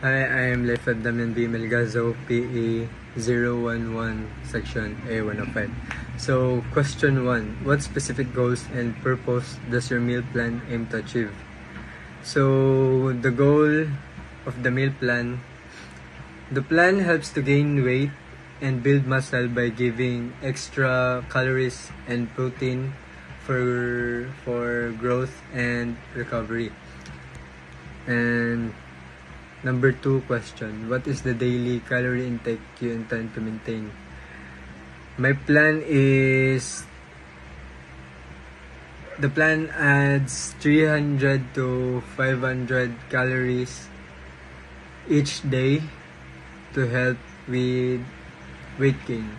Hi, I am Lefed Damian B. Melgazo, PE 011, Section A105. So, question 1. What specific goals and purpose does your meal plan aim to achieve? So, the goal of the meal plan, the plan helps to gain weight and build muscle by giving extra calories and protein for growth and recovery. And number 2 question, what is the daily calorie intake you intend to maintain? My plan is, the plan adds 300 to 500 calories each day to help with weight gain.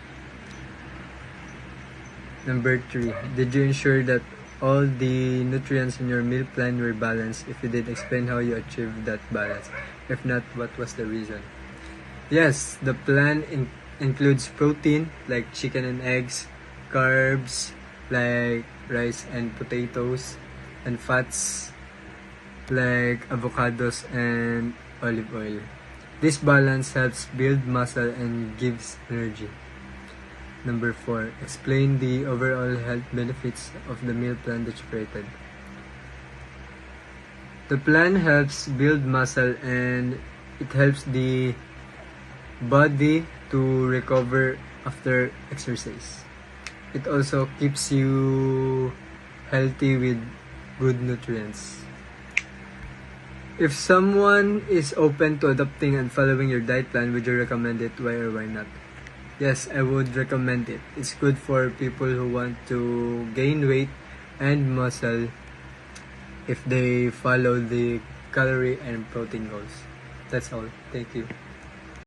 Number 3, did you ensure that all the nutrients in your meal plan were balanced? If you did, explain how you achieved that balance. If not, what was the reason? Yes, the plan includes protein like chicken and eggs, carbs like rice and potatoes, and fats like avocados and olive oil. This balance helps build muscle and gives energy. Number 4, explain the overall health benefits of the meal plan that you created. The plan helps build muscle and it helps the body to recover after exercise. It also keeps you healthy with good nutrients. If someone is open to adopting and following your diet plan, would you recommend it? Why or why not? Yes, I would recommend it. It's good for people who want to gain weight and muscle if they follow the calorie and protein goals. That's all. Thank you.